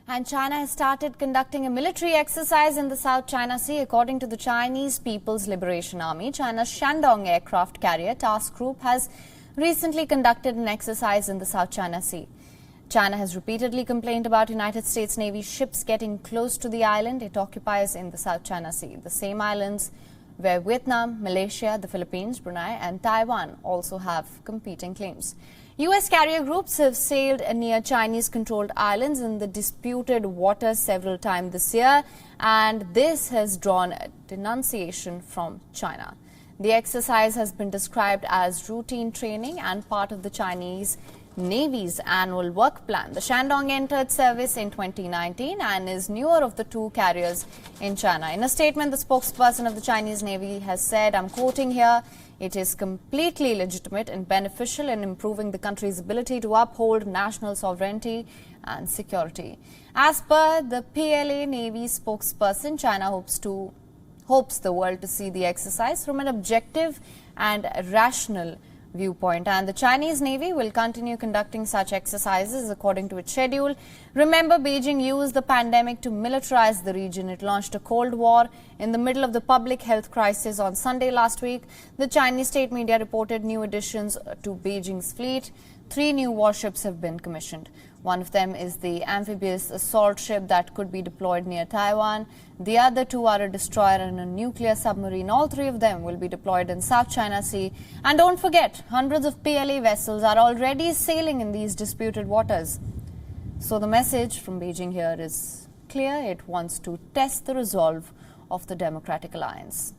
And China has started conducting a military exercise in the South China Sea. According to the Chinese People's Liberation Army, China's Shandong aircraft carrier task group has recently conducted an exercise in the South China Sea. China has repeatedly complained about United States Navy ships getting close to the island it occupies in the South China Sea, the same islands where Vietnam, Malaysia, the Philippines, Brunei and Taiwan also have competing claims. U.S. carrier groups have sailed near Chinese-controlled islands in the disputed waters several times this year, and this has drawn denunciation from China. The exercise has been described as routine training and part of the Chinese Navy's annual work plan. The Shandong entered service in 2019 and is newer of the two carriers in China. In a statement, the spokesperson of the Chinese Navy has said, I'm quoting here, "It is completely legitimate and beneficial in improving the country's ability to uphold national sovereignty and security." As per the PLA Navy spokesperson, China hopes the world to see the exercise from an objective and rational viewpoint, and the Chinese Navy will continue conducting such exercises according to its schedule. Remember, Beijing used the pandemic to militarize the region. It launched a Cold War in the middle of the public health crisis on Sunday last week. The Chinese state media reported new additions to Beijing's fleet. 3 new warships have been commissioned. One of them is the amphibious assault ship that could be deployed near Taiwan. The other 2 are a destroyer and a nuclear submarine. All 3 of them will be deployed in South China Sea. And don't forget, hundreds of PLA vessels are already sailing in these disputed waters. So the message from Beijing here is clear. It wants to test the resolve of the Democratic Alliance.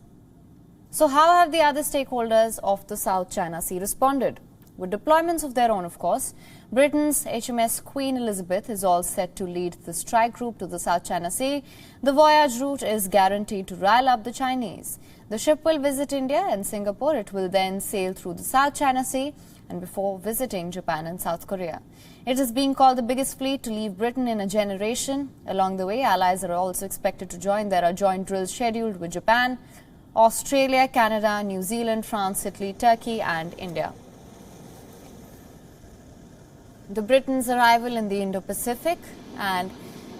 So how have the other stakeholders of the South China Sea responded? With deployments of their own, of course. Britain's HMS Queen Elizabeth is all set to lead the strike group to the South China Sea. The voyage route is guaranteed to rile up the Chinese. The ship will visit India and Singapore. It will then sail through the South China Sea and before visiting Japan and South Korea. It is being called the biggest fleet to leave Britain in a generation. Along the way, allies are also expected to join. There are joint drills scheduled with Japan, Australia, Canada, New Zealand, France, Italy, Turkey and India. The Britain's arrival in the Indo-Pacific, and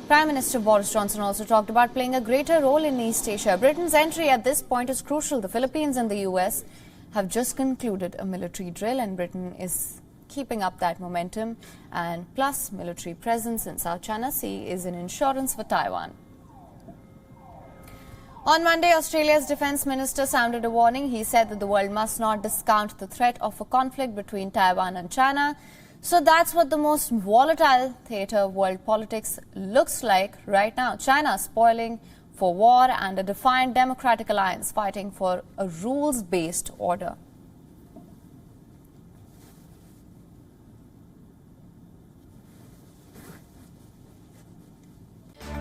Prime Minister Boris Johnson also talked about playing a greater role in East Asia. Britain's entry at this point is crucial. The Philippines and the US have just concluded a military drill, and Britain is keeping up that momentum. And plus, military presence in South China Sea is an insurance for Taiwan. On Monday, Australia's Defence Minister sounded a warning. He said that the world must not discount the threat of a conflict between Taiwan and China. So that's what the most volatile theatre of world politics looks like right now. China spoiling for war and a defiant democratic alliance fighting for a rules-based order.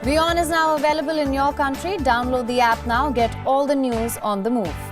WION is now available in your country. Download the app now. Get all the news on the move.